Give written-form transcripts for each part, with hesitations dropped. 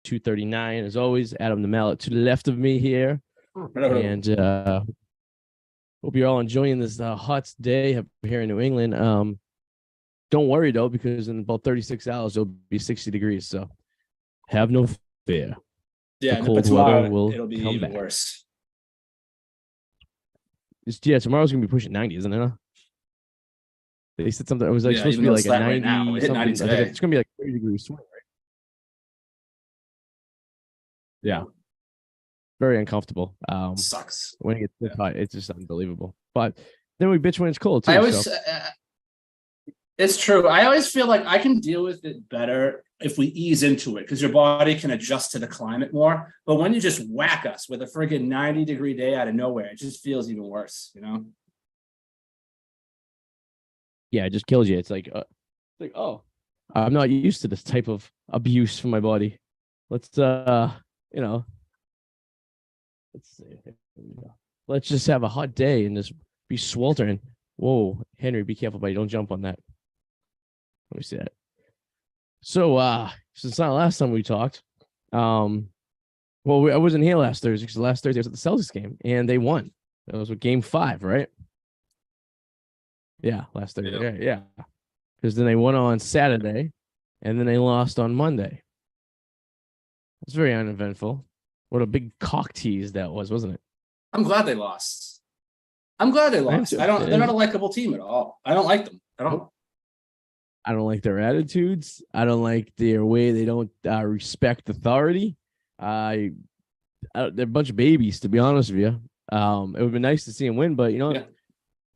239. As always, Adam the Mallet to the left of me here. And hope you're all enjoying this hot day up here in New England. Don't worry, though, because in about 36 hours, it'll be 60 degrees. So have no fear. Yeah, the cold but tomorrow weather will it'll be come even back. worse. Tomorrow's going to be pushing 90, isn't it? They said something. It was supposed to be like a 90 right now. It hit 90 something. I think today. it's going to be like 30-degree swing, right? Yeah. Very uncomfortable. Sucks. When it gets this hot, it's just unbelievable. But then we bitch when it's cold too. I always, it's true. I always feel like I can deal with it better if we ease into it because your body can adjust to the climate more. But when you just whack us with a friggin' 90-degree day out of nowhere, it just feels even worse, you know? Yeah, it just kills you. It's like, oh, I'm not used to this type of abuse from my body. Let's, let's see. Let's just have a hot day and just be sweltering. Whoa, Henry, be careful, buddy. Don't jump on that. Let me see that. So, since the last time we talked, I wasn't here last Thursday because last Thursday I was at the Celtics game and they won. That was with Game 5, right? Yeah, last Thursday. Yeah. Because then they won on Saturday and then they lost on Monday. It's very uneventful. What a big cock tease that was, wasn't it? I'm glad they lost. They're not a likable team at all. I don't like them. I don't like their attitudes. I don't like their way they don't respect authority. They're a bunch of babies, to be honest with you. It would be nice to see them win, but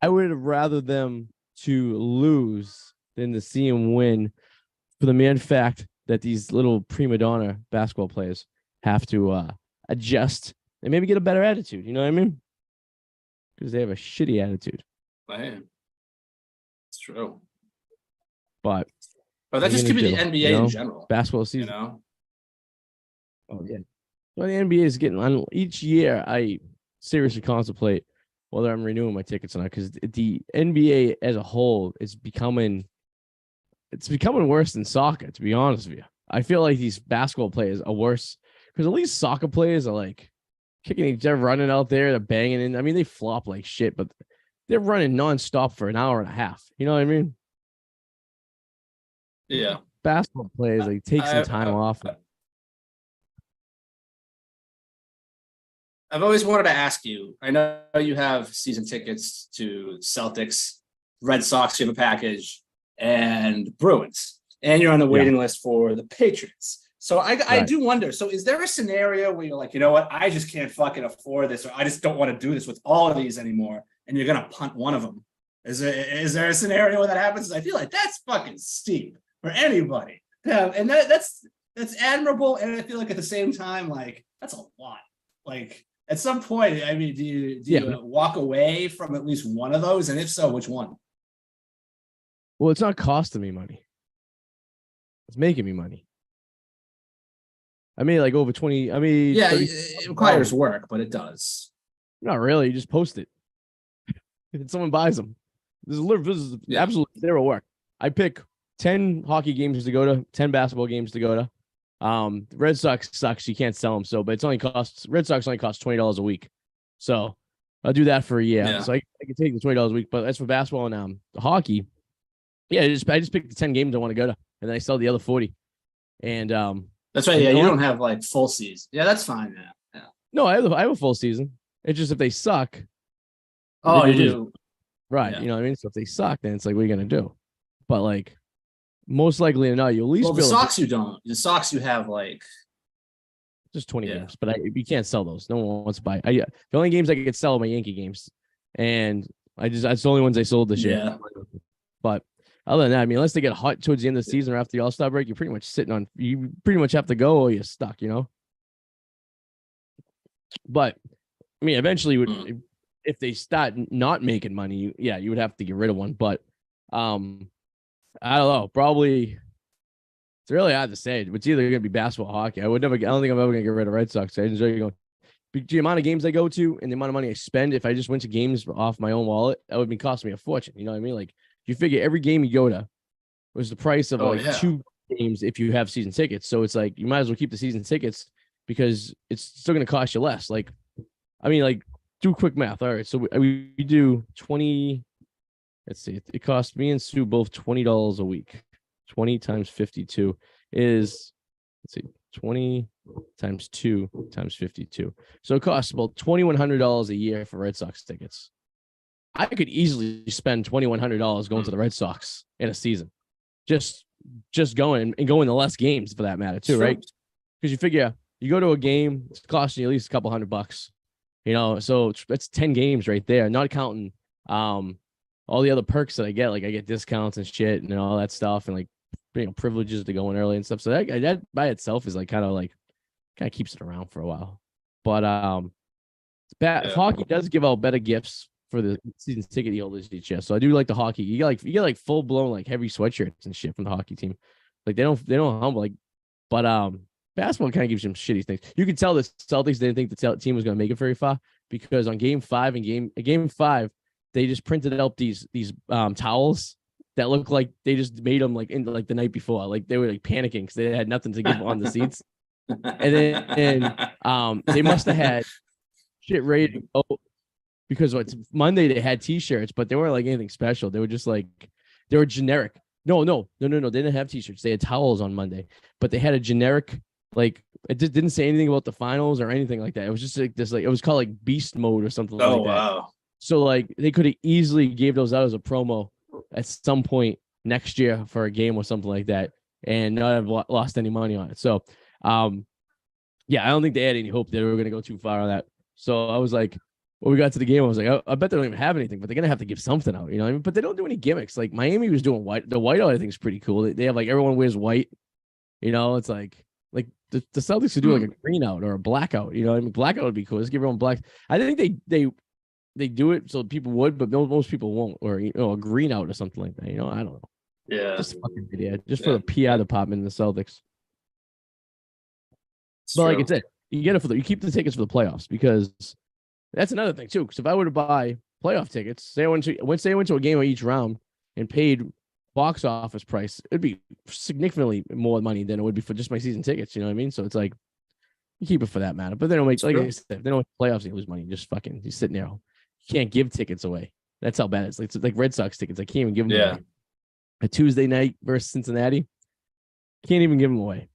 I would have rather them to lose than to see them win for the mere fact that these little prima donna basketball players have to adjust and maybe get a better attitude. You know what I mean? Because they have a shitty attitude. Man, it's true. But that just could be the NBA in general. Basketball season. Oh yeah. Well, the NBA is getting on each year. I seriously contemplate whether I'm renewing my tickets or not because the NBA as a whole is becoming worse than soccer. To be honest with you, I feel like these basketball players are worse because at least soccer players are like kicking each other, running out there, they're banging in. I mean, they flop like shit, but they're running nonstop for an hour and a half. You know what I mean? Yeah. Basketball players like take some time off. I've always wanted to ask you. I know you have season tickets to Celtics, Red Sox, you have a package, and Bruins, and you're on the waiting list for the Patriots. So I do wonder. So is there a scenario where you're like, you know what, I just can't fucking afford this, or I just don't want to do this with all of these anymore, and you're gonna punt one of them? Is there a scenario where that happens? I feel like that's fucking steep for anybody. Yeah, and that's admirable, and I feel like at the same time, like that's a lot. Like at some point, I mean, do you walk away from at least one of those, and if so, which one? Well, it's not costing me money. It's making me money. I made like over 20. I mean, it requires work, but it does. Not really. You just post it. And someone buys them. This is absolutely zero work. I pick 10 hockey games to go to, 10 basketball games to go to. Red Sox sucks. You can't sell them. But Red Sox only costs $20 a week. So I'll do that for a year. Yeah. So I can take the $20 a week. But that's for basketball and the hockey. Yeah, I just pick the 10 games I want to go to, and then I sell the other 40. And that's right. Yeah, you don't have like full season. Yeah, that's fine. Yeah. No, I have a full season. It's just if they suck. Oh, you do. Right. Yeah. You know what I mean? So if they suck, then it's like, what are you going to do? But like, most likely or not, you at least. The Sox you don't. The Sox you have like. Just 20 games, but you can't sell those. No one wants to buy. The only games I could sell are my Yankee games. And that's the only ones I sold this year. Yeah. But other than that, I mean, unless they get hot towards the end of the season or after the All-Star break, you're pretty much you pretty much have to go or you're stuck, you know? But, I mean, eventually, if they start not making money, you would have to get rid of one. But, I don't know, probably, it's really hard to say. It's either going to be basketball or hockey. I don't think I'm ever going to get rid of Red Sox. I enjoy going. The amount of games I go to and the amount of money I spend, if I just went to games off my own wallet, that would be costing me a fortune. You know what I mean? Like, you figure every game you go to was the price of 2 games if you have season tickets. So it's like you might as well keep the season tickets because it's still going to cost you less. Like, I mean, like do quick math. All right, so we do 20. Let's see. It cost me and Sue both $20 a week. 20 times 52 is, let's see, 20 times 2 times 52. So it costs about $2,100 a year for Red Sox tickets. I could easily spend $2,100 going to the Red Sox in a season. Just going and going to less games for that matter too, right? Because you figure you go to a game, it's costing you at least a couple $100, you know. So that's 10 games right there, not counting all the other perks that I get. Like I get discounts and shit and all that stuff, and like, you know, privileges to go in early and stuff. So that by itself is like kind of keeps it around for a while. But hockey does give out better gifts for the season ticket holders each year. So I do like the hockey. You get like full blown like heavy sweatshirts and shit from the hockey team. Like they don't humble like, but basketball kind of gives you some shitty things. You can tell the Celtics didn't think the team was going to make it very far because on game 5 they just printed out these towels that looked like they just made them like in like the night before. Like they were like panicking because they had nothing to give on the seats. And they must have had shit ready to go because it's Monday. They had t-shirts, but they weren't like anything special. They were just like, they were generic. No. They didn't have t-shirts. They had towels on Monday, but they had a generic, like it just didn't say anything about the finals or anything like that. It was just like this, like it was called like beast mode or something like that. Wow. So like they could have easily gave those out as a promo at some point next year for a game or something like that and not have lost any money on it. So, yeah, I don't think they had any hope that we were going to go too far on that. So I was like, when we got to the game, I was like, I bet they don't even have anything, but they're going to have to give something out, you know what I mean? But they don't do any gimmicks. Like Miami was doing white. The whiteout, I think, is pretty cool. They have like everyone wears white, you know, it's like the Celtics could do like a green out or a blackout, you know what I mean? Blackout would be cool. Let's give everyone black. I think they do it so people would, but most people won't, or, you know, a green out or something like that. You know, I don't know. Yeah. Just a fucking idea. Just for the PR department in the Celtics. But like I said, you get it you keep the tickets for the playoffs because that's another thing too. Because if I were to buy playoff tickets, say I went to a game of each round and paid box office price, it'd be significantly more money than it would be for just my season tickets. You know what I mean? So it's like you keep it for that matter. But they don't make like I said, they don't make playoffs. You lose money. Just fucking you're sitting there. You can't give tickets away. That's how bad it is. It's like Red Sox tickets. I can't even give them away. A Tuesday night versus Cincinnati, can't even give them away.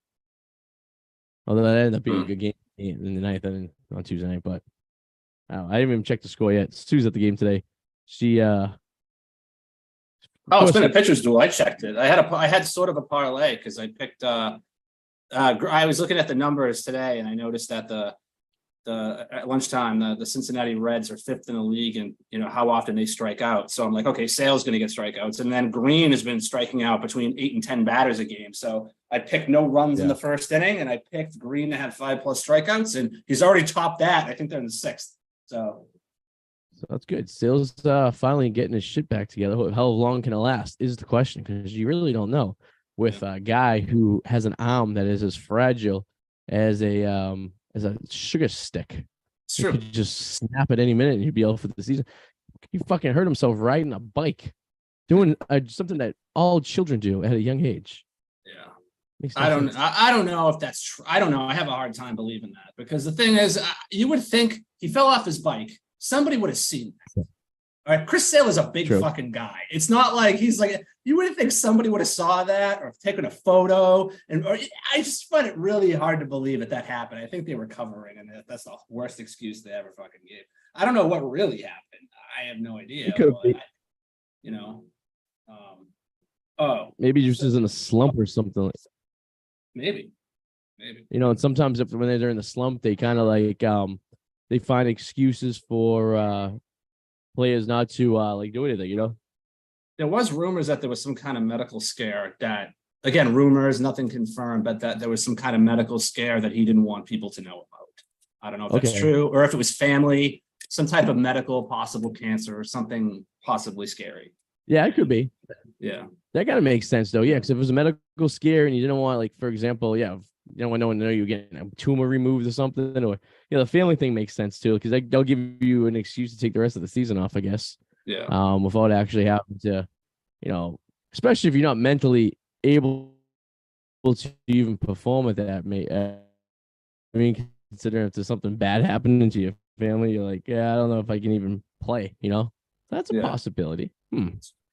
Although that ended up being a good game in the ninth and on Tuesday night, but I didn't even check the score yet. Sue's at the game today. She it's been a pitcher's duel. I checked it. I had sort of a parlay because I picked I was looking at the numbers today and I noticed that at lunchtime, the Cincinnati Reds are 5th in the league and, you know, how often they strike out. So I'm like, okay, Sale's going to get strikeouts. And then Green has been striking out between 8 and 10 batters a game. So I picked no runs in the first inning and I picked Green to have 5+ strikeouts and he's already topped that. I think they're in the 6th. So that's good. Sale's finally getting his shit back together. How long can it last is the question because you really don't know with a guy who has an arm that is as fragile as a sugar stick. He could just snap at any minute and he'd be out for the season. He fucking hurt himself riding a bike, doing something that all children do at a young age. Yeah. I don't know if that's true. I don't know. I have a hard time believing that because the thing is, you would think he fell off his bike. Somebody would have seen that. All right. Chris Sale is a big fucking guy. It's not like he's like, you wouldn't think somebody would have saw that or taken a photo. I just find it really hard to believe that happened. I think they were covering and that's the worst excuse they ever fucking gave. I don't know what really happened. I have no idea. You know, maybe just is in a slump or something like that. Maybe. You know, and sometimes when they're in the slump, they kind of like they find excuses for players not to like do anything, you know. There was rumors that there was some kind of medical scare that, again, rumors, nothing confirmed, but that there was some kind of medical scare that he didn't want people to know about. I don't know if that's true or if it was family, some type of medical, possible cancer or something possibly scary. Yeah, it could be. Yeah. That kind of makes sense though. Yeah, because if it was a medical scare and you didn't want, like, for example, you don't want no one to know you're getting a tumor removed or something, or the family thing makes sense too, because they'll give you an excuse to take the rest of the season off, I guess. Yeah. Without actually having to, you know, especially if you're not mentally able to even perform at that, mate. I mean, considering if there's something bad happening to your family, you're like, yeah, I don't know if I can even play. That's a possibility.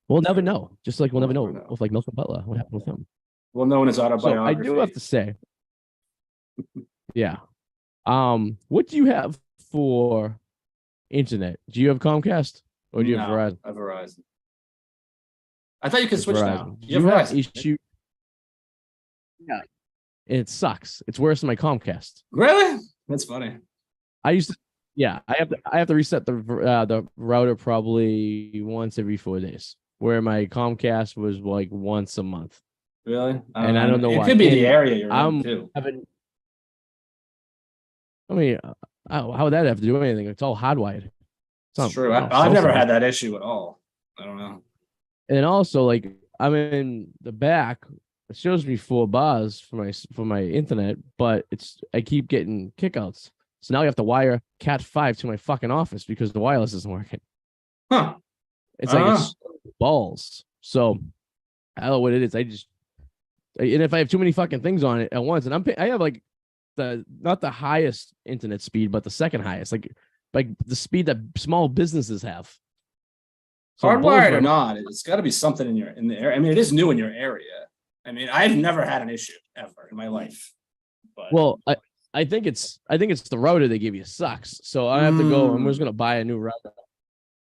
We'll never know. Just like we'll never know with like Milton Butler, what happened with him. We'll know in his autobiography. So I do have to say, yeah. What do you have for internet? Do you have Comcast or do you have Verizon? I have Verizon. I thought you could switch now. You have issue. Yeah, it sucks. It's worse than my Comcast. Really? That's funny. I have to reset the router probably once every 4 days, where my Comcast was like once a month. Really? And I don't know why. It could be the area you're in too. I mean, how would that have to do anything? It's all hardwired. It's true. I've never had that issue at all. I don't know. And also, like, I'm in the back. It shows me 4 bars for my internet, but I keep getting kickouts. So now you have to wire Cat 5 to my fucking office because the wireless isn't working. Huh. It's like it's balls. So I don't know what it is. And if I have too many fucking things on it at once, and I have like not the highest internet speed, but the second highest, like the speed that small businesses have. So hardwired or not, it's got to be something in the area. I mean, it is new in your area. I mean, I've never had an issue ever in my life. But well, I think it's the router they give you sucks. So I have to go. I'm just gonna buy a new router.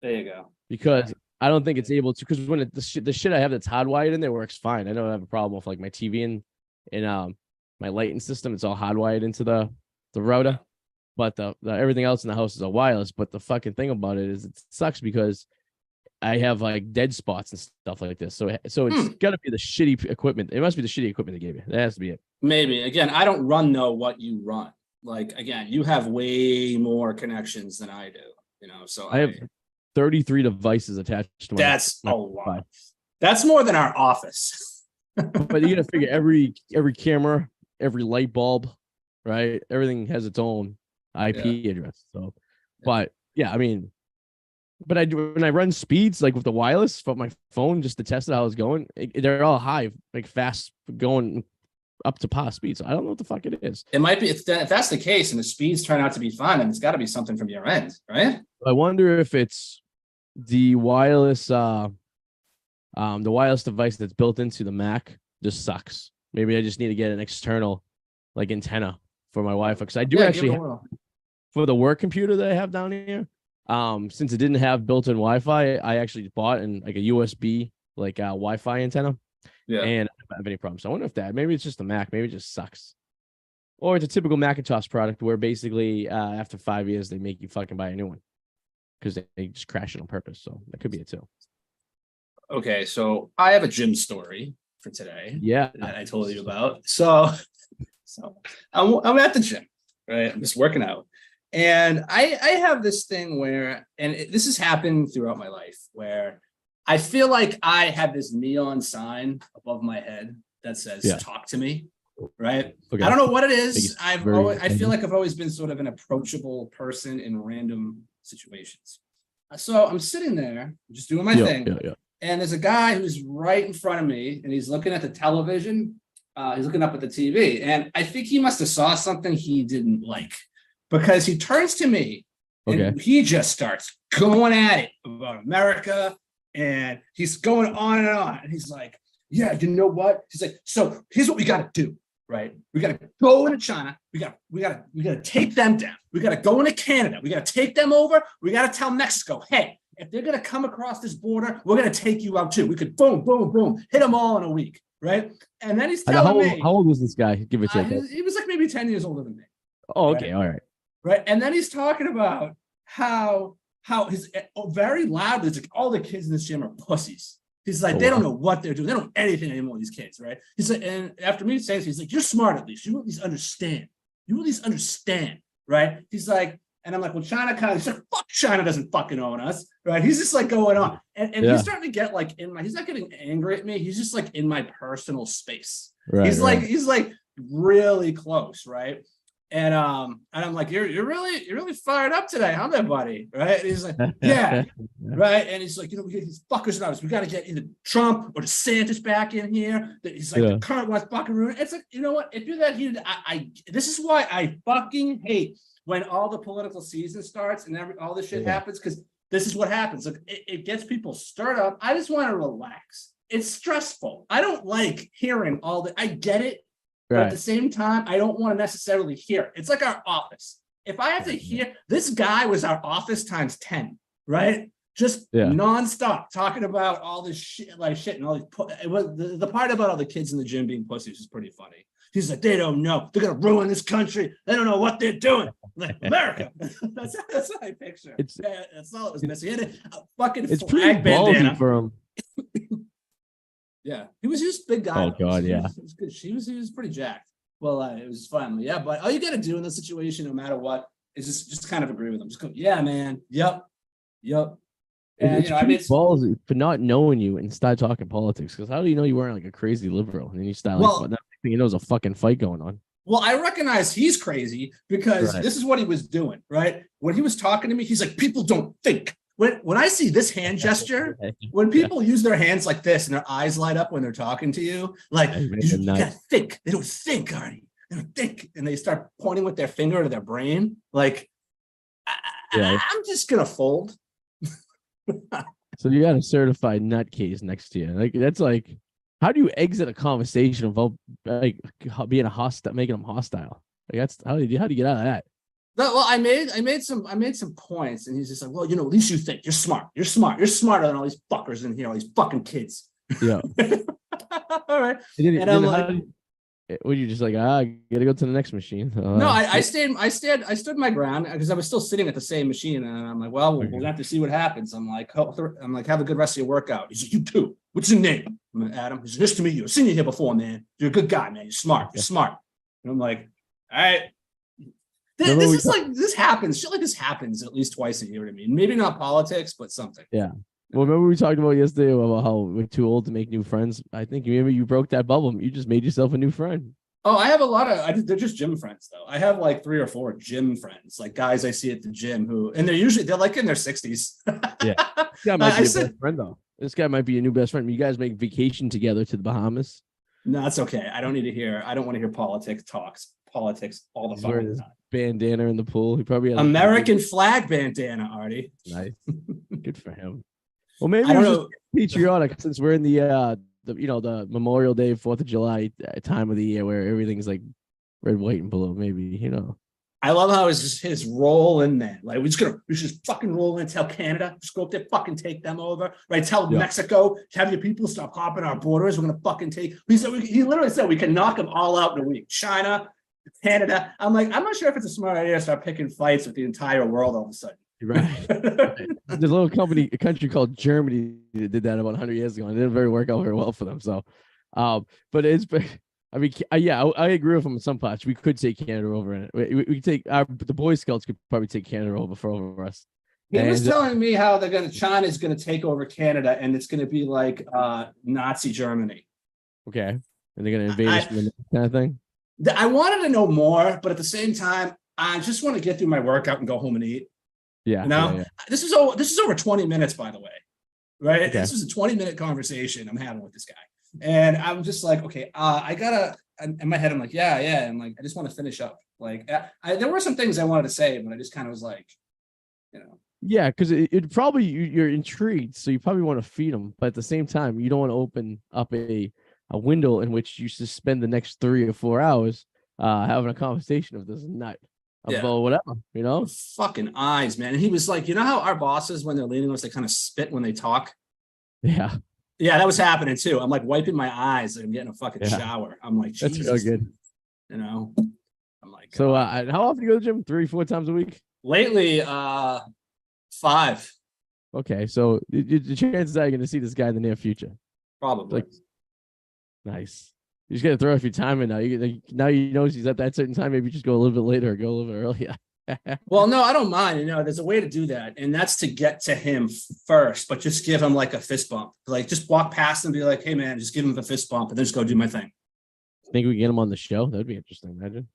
There you go. Because I don't think it's able to. Because when the shit I have that's hardwired in there works fine. I don't have a problem with like my TV and my lighting system. It's all hardwired into the router. But the everything else in the house is all wireless. But the fucking thing about it is it sucks because I have like dead spots and stuff like this. So it's got to be the shitty equipment. It must be the shitty equipment they gave you. That has to be it. Maybe. Again, I don't run what you run. Like, again, you have way more connections than I do, so I have 33 devices attached to my. That's a lot. That's more than our office. But you got to figure every camera, every light bulb, right? Everything has its own IP address. So, but yeah, I mean, but I do when I run speeds like with the wireless from my phone just to test it how it's going. They're all high, like fast, going up to par speed. So I don't know what the fuck it is. It might be if that's the case and the speeds turn out to be fine, then it's got to be something from your end, right? I wonder if it's the wireless device that's built into the Mac just sucks. Maybe I just need to get an external like antenna for my Wi-Fi because I do actually have, for the work computer that I have down here. Since it didn't have built-in Wi-Fi, I actually bought like a USB like Wi-Fi antenna. Yeah, and I don't have any problems. So I wonder if maybe it's just the Mac, maybe it just sucks, or it's a typical Macintosh product where basically after 5 years they make you fucking buy a new one because they just crash it on purpose. So that could be it too. Okay, so I have a gym story for today. Yeah, that I told you about. So I'm at the gym, right? I'm just working out. And I have this thing where, this has happened throughout my life, where I feel like I have this neon sign above my head that says, talk to me, right? Okay. I don't know what it is. I feel like I've always been sort of an approachable person in random situations. So I'm sitting there, just doing my thing. And there's a guy who's right in front of me, and he's looking at the television. He's looking up at the TV. And I think he must have saw something he didn't like. Because he turns to me and he just starts going at it about America, and he's going on and on. And he's like, yeah, you know what? He's like, so here's what we got to do, right? We got to go into China. We got to take them down. We got to go into Canada. We got to take them over. We got to tell Mexico, hey, if they're going to come across this border, we're going to take you out too. We could boom, boom, boom, hit them all in a week, right? And then he's telling me. How old was this guy? Give it to me. He was like maybe 10 years older than me. Oh, okay. Right? All right. Right. And then he's talking about how his very loudly, it's like all the kids in this gym are pussies. He's like, they don't know what they're doing. They don't know anything anymore, these kids, right? He's like, and after me saying, he's like, you're smart at least. You at least understand. Right? He's like, and I'm like, well, China kind of, he's like, fuck, China doesn't fucking own us. Right. He's just like going on. And he's starting to get like he's not getting angry at me. He's just like in my personal space. Right, he's like really close, right? And I'm like, you're really fired up today, huh, there, buddy? Right? And he's like, yeah, right. And he's like, we get these fuckers and others. We got to get either Trump or DeSantis back in here. He's like, the current one's fucking ruined. It's like, you know what? If you're that heated, this is why I fucking hate when all the political season starts and all this shit happens, because this is what happens. Like, it gets people stirred up. I just want to relax. It's stressful. I don't like hearing I get it. But at the same time, I don't want to necessarily hear it. It's like our office. If I have to hear, this guy was our office times 10, right? Just nonstop talking about all this shit, and all these. It was the part about all the kids in the gym being pussies is pretty funny. He's like, they don't know. They're gonna ruin this country. They don't know what they're doing. Like, America. that's what I picture. That's all it was missing. He had a fucking flag bandana for him. Yeah, he was just a big guy. Oh God, yeah. He was good. He was pretty jacked. Well, it was fun. Yeah, but all you got to do in this situation, no matter what, is just kind of agree with them. Just go, yeah, man. Yep. And it's pretty ballsy for not knowing you and start talking politics. Because how do you know you weren't like a crazy liberal and then you start like, you know, there's a fucking fight going on. Well, I recognize he's crazy because this is what he was doing, right? When he was talking to me, he's like, people don't think. When I see this hand gesture, when people use their hands like this and their eyes light up when they're talking to you, like, you gotta think. They don't think, Arty. They don't think. And they start pointing with their finger to their brain. Like, I'm just gonna fold. So you got a certified nutcase next to you. Like, that's like, how do you exit a conversation about like being making them hostile? Like, that's how do you get out of that? Well, I made some points, and he's just like, well, at least you think you're smart. You're smarter than all these fuckers in here, all these fucking kids. Yeah. All right. And I'm like, were you just like, I gotta go to the next machine? No, I stood my ground because I was still sitting at the same machine, and I'm like, well, we'll have to see what happens. I'm like, have a good rest of your workout. He's like, you too. What's your name? I'm like, Adam. He's like, nice to meet you. I've seen you here before, man. You're a good guy, man. You're smart. And I'm like, all right. This happens. Shit like this happens at least twice a year to me. Maybe not politics, but something. Yeah. Well, remember we talked about yesterday about how we're too old to make new friends. I think you broke that bubble. You just made yourself a new friend. Oh, I have a lot of. They're just gym friends though. I have like 3 or 4 gym friends, like guys I see at the gym and they're like in their 60s. Yeah. This guy might be your best friend though. This guy might be your new best friend. You guys make vacation together to the Bahamas. No, that's okay. I don't want to hear politics all the fucking time. Bandana in the pool. He probably has American flag bandana, Arty. Nice. Good for him. Well, maybe I don't know. Patriotic since we're in the Memorial Day, 4th of July time of the year where everything's like red, white, and blue. Maybe, I love how his roll in there. Like we should just fucking roll in, tell Canada, just go up there, fucking take them over. Right? Tell Mexico, have your people stop hopping our borders. We're gonna fucking take. He literally said we can knock them all out in a week. China, Canada. I'm like, I'm not sure if it's a smart idea to start picking fights with the entire world all of a sudden. Right. There's a little a country called Germany that did that about 100 years ago, and it didn't work out very well for them. So, but I mean, I agree with him in some parts. We could take Canada over in it. We could take the Boy Scouts could probably take Canada over us. He was telling me how China's gonna take over Canada, and it's gonna be like Nazi Germany. Okay, and they're gonna invade us from the kind of thing. I wanted to know more, but at the same time, I just want to get through my workout and go home and eat. Yeah. This is over 20 minutes, by the way. Right? Okay. This was a 20-minute conversation I'm having with this guy. And I'm just like, okay, I gotta in my head, I'm like, yeah. And like, I just want to finish up. Like there were some things I wanted to say, but I just kind of was like, Yeah, because it probably you're intrigued, so you probably want to feed them, but at the same time, you don't want to open up a window in which you just spend the next 3 or 4 hours having a conversation with this nut about whatever, Fucking eyes, man. And he was like, how our bosses, when they're leading us, they kind of spit when they talk. Yeah, that was happening too. I'm like wiping my eyes and I'm getting a fucking shower. I'm like, Jesus. That's real good. I'm like, so how often do you go to the gym? 3 or 4 times a week? Lately, 5. Okay, so the chances are you're going to see this guy in the near future. Probably. Nice. You just got to throw a few time in now. Now he's at that certain time. Maybe just go a little bit later or go a little bit earlier. Well, no, I don't mind. There's a way to do that. And that's to get to him first, but just give him like a fist bump. Like just walk past him and be like, hey, man, just give him a fist bump and then just go do my thing. Think we can get him on the show? That'd be interesting. Imagine.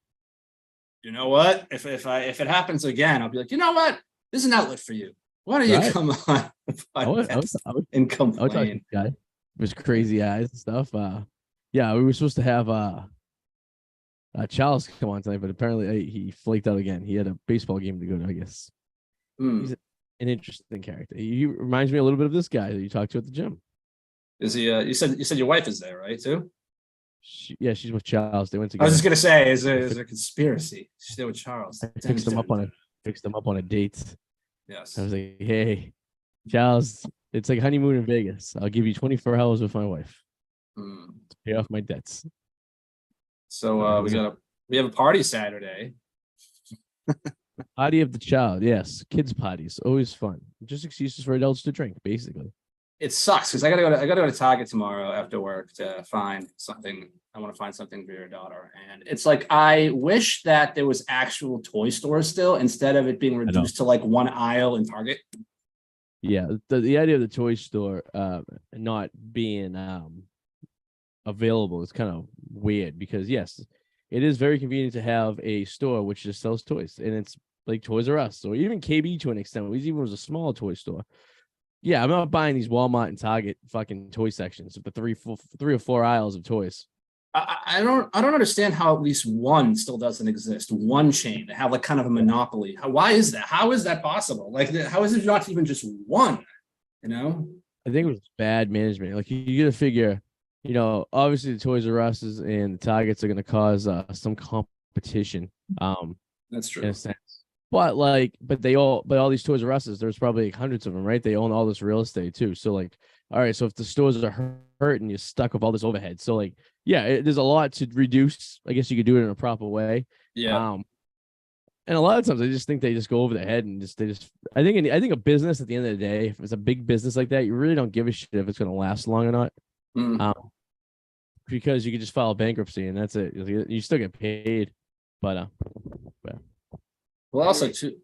you know what? If it happens again, I'll be like, you know what? This is an outlet for you. Why don't you come on the podcast and I would talk to complain? this guy with his crazy eyes and stuff. Yeah, we were supposed to have Charles come on tonight, but apparently he flaked out again. He had a baseball game to go to, I guess. He's an interesting character. He reminds me a little bit of this guy that you talked to at the gym. Is he? You said your wife is there, right? Too. She's with Charles. They went together. I was just gonna say, is there a conspiracy? She's there with Charles. I fixed them up on a date. Yes. I was like, hey, Charles, it's like honeymoon in Vegas. I'll give you 24 hours with my wife to pay off my debts. So we have a party Saturday. Party of the child, yes. Kids parties, always fun. Just excuses for adults to drink, basically. It sucks because I gotta go to Target tomorrow after work to find something. I want to find something for your daughter, and it's like I wish that there was actual toy stores still instead of it being reduced to like one aisle in Target. Yeah, the idea of the toy store not being available is kind of weird because yes, it is very convenient to have a store which just sells toys, and it's like Toys R Us or even KB to an extent. It even was a small toy store. Yeah, I'm not buying these Walmart and Target fucking toy sections of the three or four aisles of toys. I don't understand how at least one still doesn't exist. One chain to have like kind of a monopoly. Why is that? How is that possible? Like, how is it not even just one? You know, I think it was bad management. Like you got to figure, obviously the Toys R Us's and the Targets are going to cause some competition. That's true in a sense. But all these Toys R Us's, there's probably like hundreds of them, right? They own all this real estate too. So like, all right, so if the stores are hurt and you're stuck with all this overhead, so like, yeah, there's a lot to reduce. I guess you could do it in a proper way. Yeah. And a lot of times I just think they just go over the head and I think a business at the end of the day, if it's a big business like that, you really don't give a shit if it's going to last long or not. Because you could just file bankruptcy and that's it. You still get paid, but well, also too,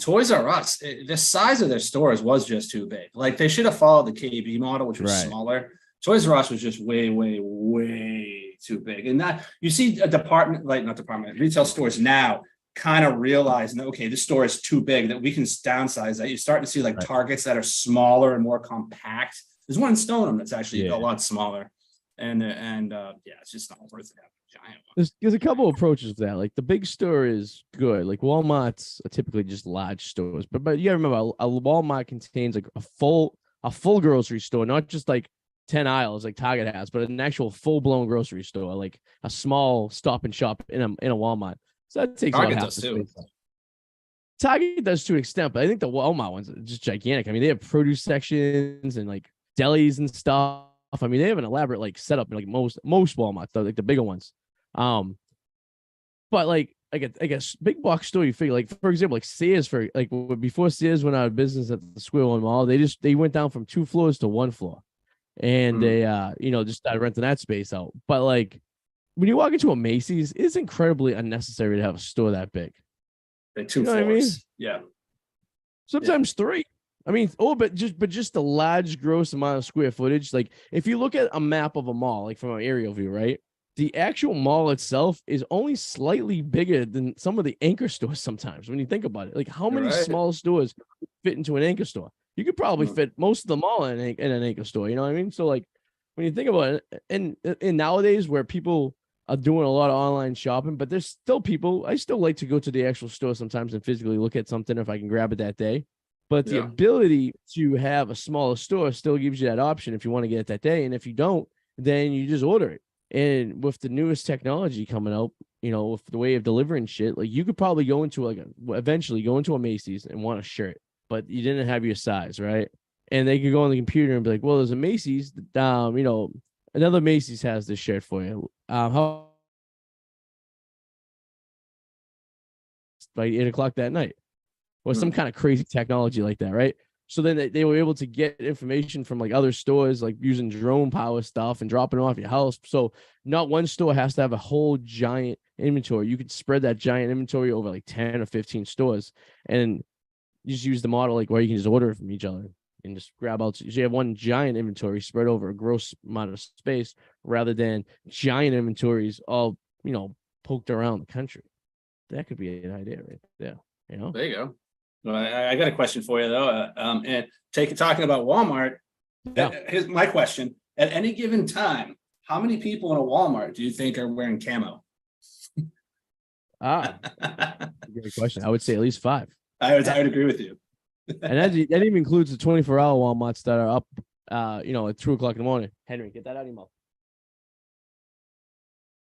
Toys R Us, the size of their stores was just too big. Like they should have followed the KB model, which was smaller. Toys R Us was just way, way, way too big. And that you see retail stores now kind of realizing that, okay, this store is too big, that we can downsize that. You're starting to see like Targets that are smaller and more compact. There's one in Stoneham that's actually a lot smaller. And it's just not worth it. Giant one. There's a couple of approaches to that. Like the big store is good. Like Walmart's are typically just large stores, but you gotta remember a Walmart contains like a full grocery store, not just like 10 aisles like Target has, but an actual full blown grocery store, like a small Stop and Shop in a Walmart. So that takes Target about half does the too. space. Target does to an extent, but I think the Walmart ones are just gigantic. I mean, they have produce sections and like delis and stuff. I mean, they have an elaborate like setup in like most Walmarts, like the bigger ones. But like I guess big box store, you figure like for example, like Sears before Sears went out of business at the Square One Mall, they went down from 2 floors to 1 floor, and they just started renting that space out. But like when you walk into a Macy's, it's incredibly unnecessary to have a store that big. Like 2 floors, I mean? Yeah. Sometimes 3. I mean, but just the large gross amount of square footage. Like if you look at a map of a mall, like from an aerial view, right? The actual mall itself is only slightly bigger than some of the anchor stores sometimes when you think about it. Like how many small stores fit into an anchor store? You could probably fit most of the mall in an anchor store. You know what I mean? So like when you think about it, and nowadays where people are doing a lot of online shopping, but there's still people, I still like to go to the actual store sometimes and physically look at something if I can grab it that day. But the ability to have a smaller store still gives you that option if you want to get it that day. And if you don't, then you just order it. And with the newest technology coming out, with the way of delivering shit, like you could probably go into eventually go into a Macy's and want a shirt, but you didn't have your size, right? And they could go on the computer and be like, well, there's a Macy's, another Macy's has this shirt for you. How by 8:00 that night, or some kind of crazy technology like that, right? So then they were able to get information from like other stores, like using drone power stuff and dropping it off your house. So not one store has to have a whole giant inventory. You could spread that giant inventory over like 10 or 15 stores and you just use the model like where you can just order it from each other and just grab out. So you have one giant inventory spread over a gross amount of space rather than giant inventories all, poked around the country. that could be an idea right there. You know, there you go. Well, I got a question for you though. And talking about Walmart. Here's my question: at any given time, how many people in a Walmart do you think are wearing camo? Great question. I would say at least 5. I would agree with you. And that even includes the 24-hour Walmarts that are up, at 2:00 in the morning. Henry, get that out of your mouth.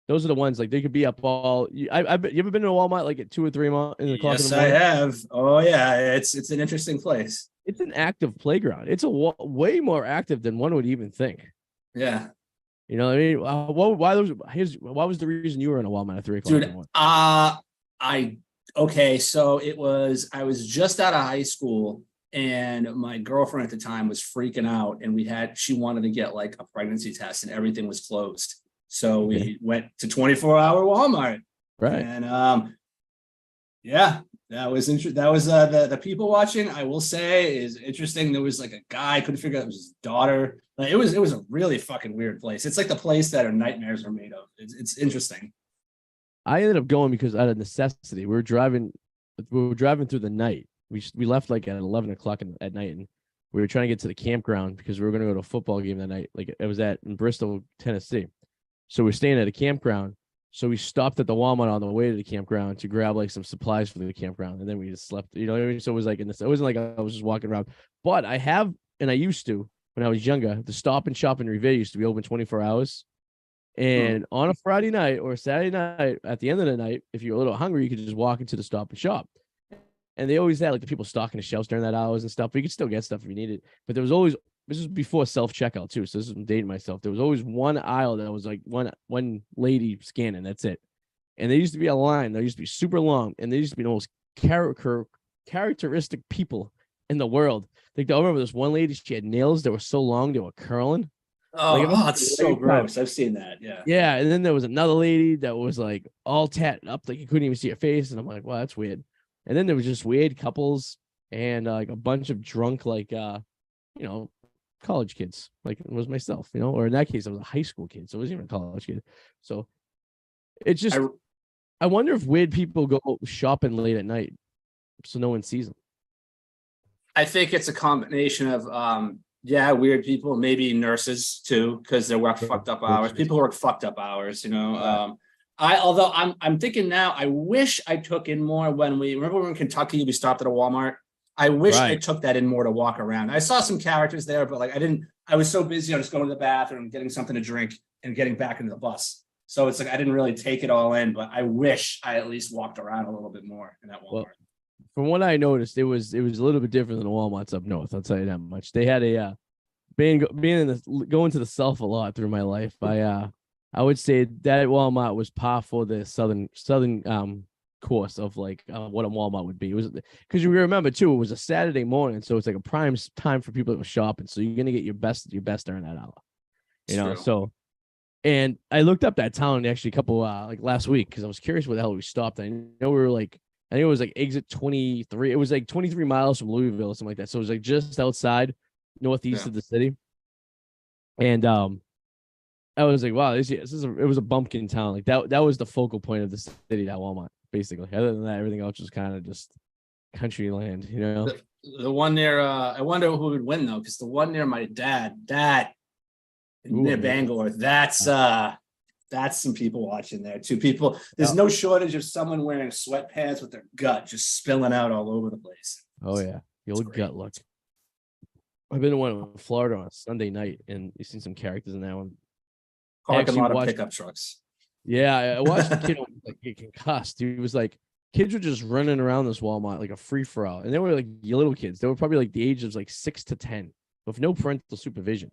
Those are the ones like they could be up all. You ever been to a Walmart like at 2 or 3 in the clock in the morning? Yes, I have. Oh yeah, it's an interesting place. It's an active playground. It's way more active than one would even think. Yeah. You know what I mean? Why was the reason you were in a Walmart at 3:00 in the morning? So I was just out of high school and my girlfriend at the time was freaking out and she wanted to get like a pregnancy test and everything was closed. So we went to 24-hour Walmart. Right. And that was interesting. That was the people watching, I will say, is interesting. There was like a guy, I couldn't figure out it was his daughter. Like, it was a really fucking weird place. It's like the place that our nightmares are made of. It's interesting. I ended up going because out of necessity. We were driving through the night. We left like at 11 o'clock at night, and we were trying to get to the campground because we were going to go to a football game that night. Like it was in Bristol, Tennessee. So we're staying at a campground. So we stopped at the Walmart on the way to the campground to grab like some supplies for the campground, and then we just slept. You know what I mean? So it was like it wasn't like I was just walking around. But I used to when I was younger. The Stop and Shop in Revere used to be open 24 hours. And on a Friday night or a Saturday night, at the end of the night, if you're a little hungry, you could just walk into the Stop and Shop. And they always had like the people stocking the shelves during that hours and stuff. But you could still get stuff if you needed. But there was always, this was before self-checkout too. So this is dating myself. There was always one aisle that was like one lady scanning. That's it. And there used to be a line that used to be super long. And there used to be the most characteristic people in the world. Like I remember this one lady, she had nails that were so long, they were curling. Oh, it's so gross. I've seen that. Yeah. Yeah. And then there was another lady that was like all tatted up, like you couldn't even see her face. And I'm like, wow, that's weird. And then there was just weird couples and like a bunch of drunk, like, college kids, like it was myself, or in that case, I was a high school kid. So it wasn't even a college kid. So it's just, I wonder if weird people go shopping late at night so no one sees them. I think it's a combination of, weird people, maybe nurses too, because they work fucked up hours. People work fucked up hours, Right. Although I'm thinking now, I wish I took in more when we were in Kentucky, we stopped at a Walmart. I wish I took that in more to walk around. I saw some characters there, but like I was so busy, just going to the bathroom, getting something to drink and getting back into the bus. So it's like, I didn't really take it all in, but I wish I at least walked around a little bit more in that Walmart. Well, from what I noticed, it was a little bit different than the Walmarts up north. I'll tell you that much. They had going to the South a lot through my life. I would say that Walmart was par for the southern course of like what a Walmart would be. It was because you remember too, it was a Saturday morning, so it's like a prime time for people that were shopping. So you're gonna get your best during that hour, True. So, and I looked up that town actually a couple like last week because I was curious where the hell we stopped. I know we were like, I think it was like exit 23. It was like 23 miles from Louisville or something like that. So it was like just outside northeast of the city, and I was like, wow, it was a bumpkin town. Like that was the focal point of the city, that Walmart, basically. Other than that, everything else was kind of just country land, The one near, I wonder who would win though, because the one near my dad near Bangor, that's some people watching there. Two people. There's no shortage of someone wearing sweatpants with their gut just spilling out all over the place. Oh yeah, the old gut look. I've been to one in Florida on a Sunday night, and you've seen some characters in that one. Parking lot of pickup trucks. Yeah, I watched a kid like get concussed. He was like, kids were just running around this Walmart like a free for all, and they were like little kids. They were probably like the age of like 6 to 10, with no parental supervision.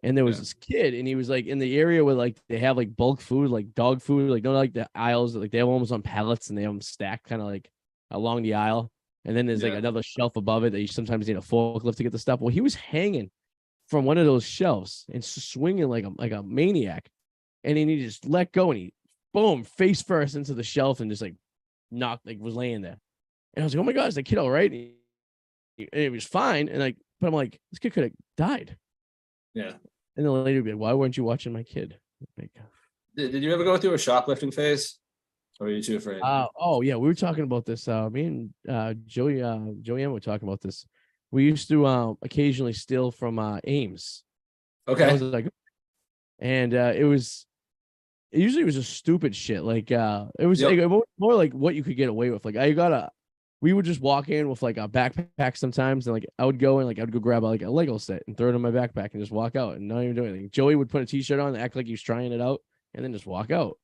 And there was this kid, and he was like in the area where like they have like bulk food, like dog food, like like the aisles, like they have them almost on pallets, and they have them stacked kind of like along the aisle. And then there's like another shelf above it that you sometimes need a forklift to get the stuff. Well, he was hanging from one of those shelves and swinging like a maniac, and then he just let go and he boom face first into the shelf and just like knocked, like was laying there. And I was like, oh my god, is that kid all right? And it was fine, and like, but I'm like, this kid could have died. Yeah. And the lady would be like, why weren't you watching my kid? Like, did you ever go through a shoplifting phase? Or are you too afraid? Oh yeah, we were talking about this. Me and Joey and were talking about this. We used to occasionally steal from Ames. Okay. That was like, and it usually was just stupid shit. Like it was like, more like what you could get away with. Like we would just walk in with like a backpack sometimes, and like I would go grab like a Lego set and throw it in my backpack and just walk out and not even do anything. Joey would put a t-shirt on and act like he was trying it out and then just walk out.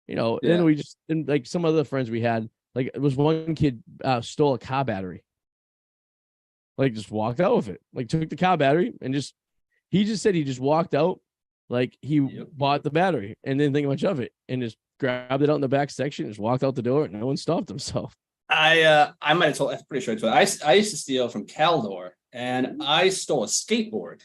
Then we just, and like some other friends we had, like it was one kid stole a car battery. Like just walked out with it. Like took the car battery and he just said he just walked out. Like he bought the battery and didn't think much of it and just grabbed it out in the back section and just walked out the door and no one stopped him. So I might have told, I'm pretty sure I told, I used to steal from Caldor and I stole a skateboard.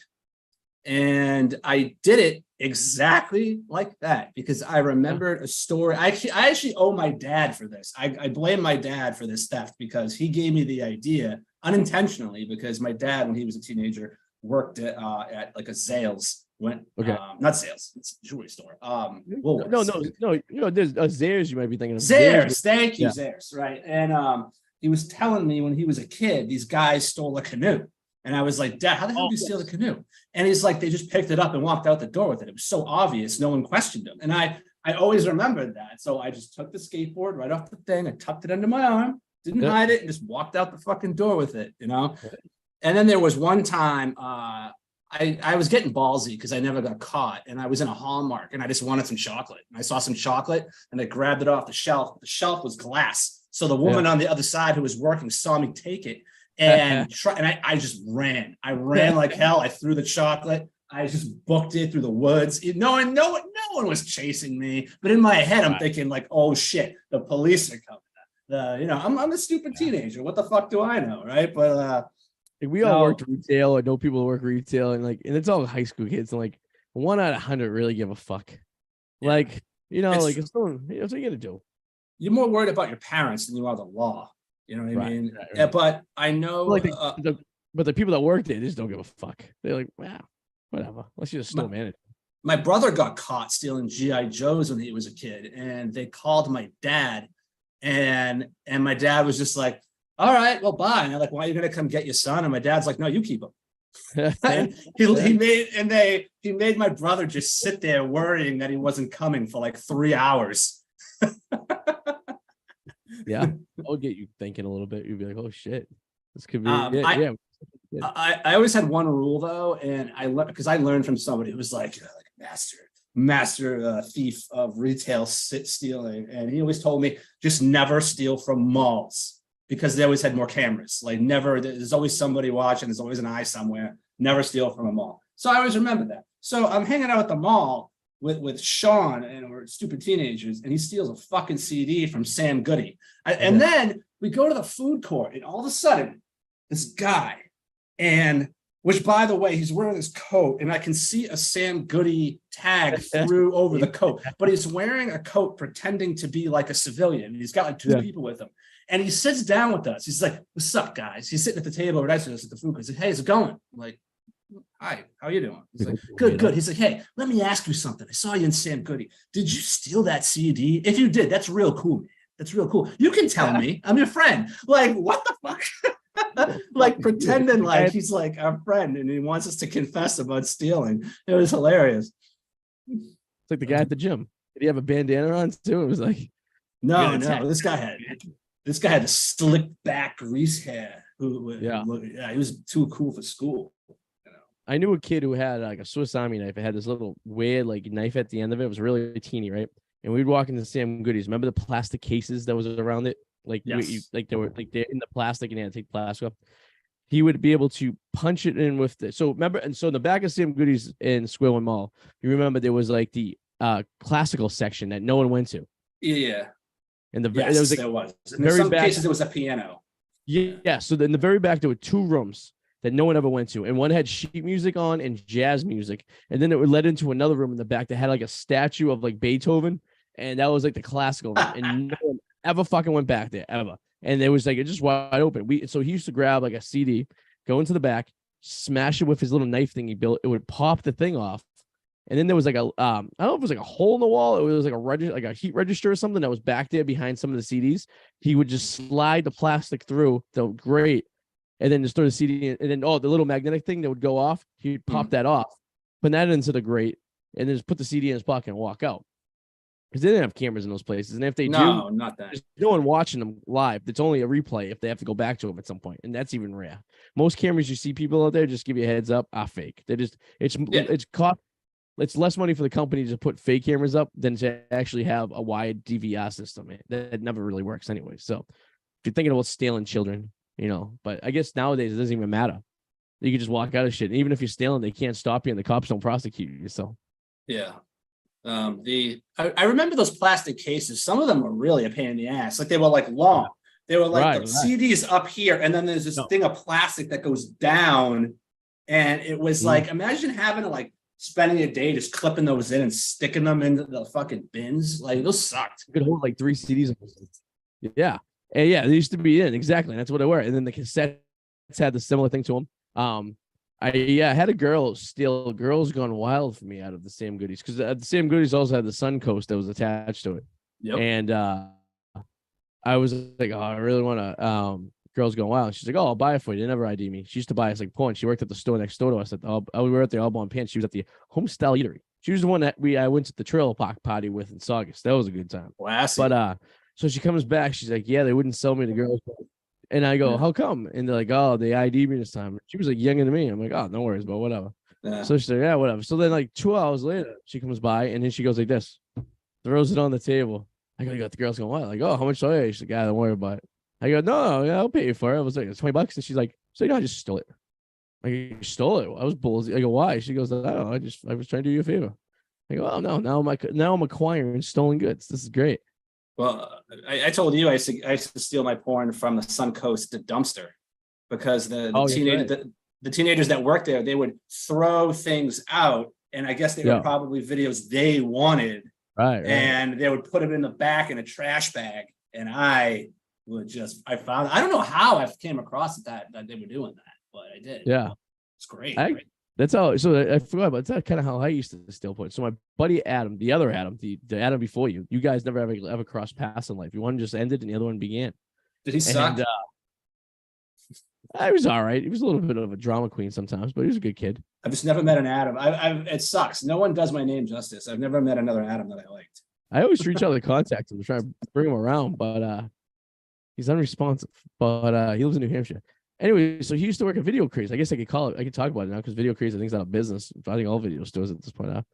And I did it exactly like that because I remembered a story. I actually owe my dad for this. I blame my dad for this theft because he gave me the idea unintentionally because my dad, when he was a teenager, worked at like a Zales. Not Zales, it's a jewelry store. No. There's a Zayres you might be thinking of. Zayres, thank you, Zayres, right? And he was telling me when he was a kid, these guys stole a canoe. And I was like, Dad, how the hell did you steal the canoe? And he's like, they just picked it up and walked out the door with it. It was so obvious. No one questioned him. And I always remembered that. So I just took the skateboard right off the thing. I tucked it under my arm, didn't hide it, and just walked out the fucking door with it, And then there was one time I was getting ballsy because I never got caught. And I was in a Hallmark and I just wanted some chocolate. And I saw some chocolate and I grabbed it off the shelf. The shelf was glass. So the woman on the other side who was working saw me take it. And I just ran. I ran like hell. I threw the chocolate. I just booked it through the woods. No one was chasing me. But in my head, I'm thinking like, oh shit, the police are coming. I'm a stupid teenager. What the fuck do I know, right? But we all worked retail. I know people who work retail, and it's all high school kids. And like 1 out of 100 really give a fuck. Yeah. Like it's what you gonna do? You're more worried about your parents than you are the law. You know what I mean? Right. Yeah, but I know. But the people that work there, they just don't give a fuck. They're like, wow, whatever. Let's just still manage. My brother got caught stealing GI Joes when he was a kid, and they called my dad, and my dad was just like, "All right, well, bye." And they're like, "Why are you gonna come get your son?" And my dad's like, "No, you keep him." And he made my brother just sit there worrying that he wasn't coming for like 3 hours. Yeah, I'll get you thinking a little bit. You'd be like, "Oh shit, this could be." Yeah. I always had one rule though, and because I learned from somebody who was like master thief of retail stealing, and he always told me just never steal from malls because they always had more cameras. Like never, there's always somebody watching. There's always an eye somewhere. Never steal from a mall. So I always remember that. So I'm hanging out at the mall with Sean, and we're stupid teenagers, and he steals a fucking CD from Sam Goody. And then we go to the food court, and all of a sudden, this guy, and which, by the way, he's wearing this coat, and I can see a Sam Goody tag through over the coat, but he's wearing a coat pretending to be like a civilian. He's got like two people with him, and he sits down with us. He's like, "What's up, guys?" He's sitting at the table right next to us at the food court. He's like, "Hey, how's it going?" I'm like, "Hi, how you doing?" He's like, good. He's like, "Hey, let me ask you something. I saw you in Sam Goody. Did you steal that CD? If you did, that's real cool, man. That's real cool. You can tell me. I'm your friend." Like, what the fuck? Like pretending like he's like our friend and he wants us to confess about stealing. It was hilarious. It's like the guy at the gym. Did he have a bandana on too? It was like, no. This guy had the slick back grease hair. He was too cool for school. I knew a kid who had like a Swiss Army knife. It had this little weird like knife at the end of it. It was really teeny, right? And we'd walk into Sam Goodies. Remember the plastic cases that was around it? Like, they were like they're in the plastic and you had to take plastic off. He would be able to punch it in with the. So remember, and so in the back of Sam Goodies in Square One Mall, you remember there was like the classical section that no one went to. Yeah. And there was. In some cases, there was a piano. Yeah. So in the very back, there were two rooms that no one ever went to, and one had sheet music on and jazz music, and then it would lead into another room in the back that had like a statue of like Beethoven, and that was like the classical room, and no one ever fucking went back there ever. And it was like, it just wide open. So he used to grab like a CD, go into the back, smash it with his little knife thing he built. It would pop the thing off. And then there was like a I don't know if it was like a hole in the wall. It was like a heat register or something that was back there behind some of the CDs. He would just slide the plastic through the grate, and then just throw the CD in, and then the little magnetic thing that would go off, he'd pop that off, put that into the grate, and then just put the CD in his pocket and walk out. Because they didn't have cameras in those places, and if they do, not that. There's no one watching them live. It's only a replay if they have to go back to them at some point, and that's even rare. Most cameras you see people out there just give you a heads up, fake. They just it's less money for the company to put fake cameras up than to actually have a wide DVR system. That never really works anyway. So if you're thinking about stealing children, but I guess nowadays it doesn't even matter. You can just walk out of shit. And even if you're stealing, they can't stop you, and the cops don't prosecute you. So yeah. I remember those plastic cases. Some of them were really a pain in the ass. Like they were like long. They were like the CDs up here, and then there's this thing of plastic that goes down. And it was like, imagine having to like spending a day just clipping those in and sticking them into the fucking bins. Like those sucked. You could hold like 3 CDs. Yeah. And yeah, they used to be in exactly. That's what they were. And then the cassettes had the similar thing to them. I had a girl steal Girls Gone Wild for me out of the Sam Goodies, because the Sam Goodies also had the Suncoast that was attached to it. Yep. And I was like, oh, I really want to Girls Gone Wild. And she's like, oh, I'll buy it for you. They never ID me. She used to buy us like porn. She worked at the store next door to us. We were at the Audubon Pants. She was at the Homestyle Eatery. She was the one that I went to the Trailer Park party with in Saugus. That was a good time. Classy. But so she comes back. She's like, yeah, they wouldn't sell me the Girls. And I go, how come? And they're like, oh, they ID me this time. She was like younger than me. I'm like, oh, no worries, but whatever. Yeah. So she's like, yeah, whatever. So then like 2 hours later, she comes by, and then she goes like this, throws it on the table. I go, you got the Girls Gone Wild. Like, oh, how much do I owe? She's like, yeah, don't worry about it. I go, no, yeah, I'll pay you for it. I was like, it's $20. And she's like, so I just stole it. Like, you stole it? I was ballsy. I go, why? She goes, I don't know. I was trying to do you a favor. I go, oh no, now I'm acquiring stolen goods. This is great. Well, I told you I used to steal my porn from the Suncoast dumpster, because the teenagers that worked there, they would throw things out, and I guess they were probably videos they wanted, right? And they would put them in the back in a trash bag, and I don't know how I came across that they were doing that, but I did. Yeah, it's great. That's how. So I forgot, but that's kind of how I used to steal porn. So my buddy Adam, the other Adam, the Adam before you guys never ever crossed paths in life. One just ended and the other one began. Did he suck? I was all right. He was a little bit of a drama queen sometimes, but he was a good kid. I've just never met an Adam. It sucks. No one does my name justice. I've never met another Adam that I liked. I always reach out to contact him to try to bring him around, but he's unresponsive. But he lives in New Hampshire. Anyway, so he used to work at Video Craze. I guess I could call it. I could talk about it now because Video Craze, I think, is out of business. I think all video stores at this point now.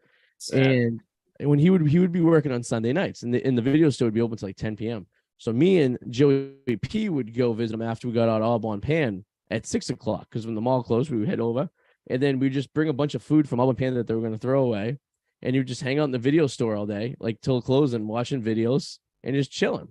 And when he would be working on Sunday nights, and the video store would be open to like 10 p.m. So me and Joey P would go visit him after we got out of Audubon Pan at 6 o'clock, because when the mall closed, we would head over, and then we just bring a bunch of food from Audubon Pan that they were going to throw away, and you just hang out in the video store all day, like till closing, watching videos and just chilling.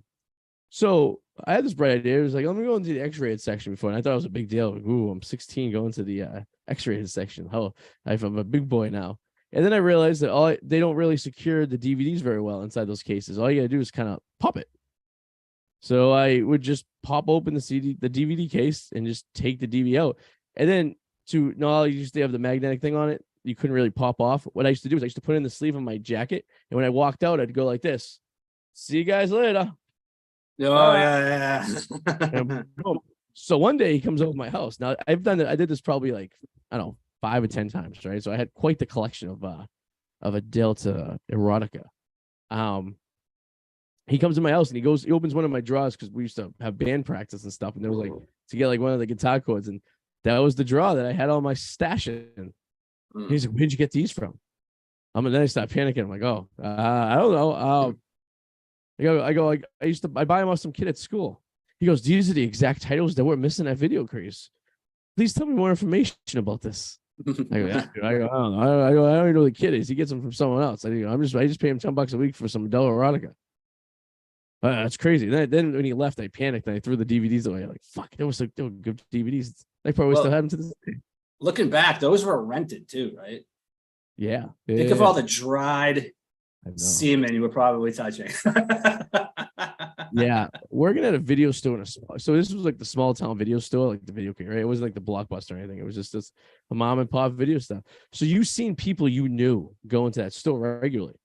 So I had this bright idea. It was like, let me go into the X-rated section before. And I thought it was a big deal. Like, ooh, I'm 16 going to the X-rated section. Oh, I'm a big boy now. And then I realized that they don't really secure the DVDs very well inside those cases. All you gotta do is kind of pop it. So I would just pop open the DVD case and just take the DVD out. And then you used to have the magnetic thing on it. You couldn't really pop off. What I used to do is I used to put it in the sleeve of my jacket. And when I walked out, I'd go like this. See you guys later. Oh, yeah. So one day he comes over to my house. Now I did this probably like, I don't know, 5 or 10 times, right? So I had quite the collection of a Delta erotica. He comes to my house and he opens one of my drawers, because we used to have band practice and stuff, and there was like to get like one of the guitar chords, and that was the drawer that I had all my stash in. He's like, where'd you get these from? Then I start panicking. I'm like, oh, I don't know. I buy them off some kid at school. He goes, these are the exact titles that we're missing at Video Craze. Please tell me more information about this. I go, yeah, dude. I don't know. I don't even know who the kid is. He gets them from someone else. I just pay him $10 a week for some adult erotica. That's crazy. Then when he left, I panicked and I threw the DVDs away. Like, fuck, they were good DVDs. They probably still have them to this day. Looking back, those were rented too, right? Yeah. Think of all the dried semen you were probably touching. Yeah, working at a video store so this was like the small town video store, like the Video King, right? It wasn't like the Blockbuster or anything. It was just this a mom and pop video stuff. So you've seen people you knew go into that store regularly,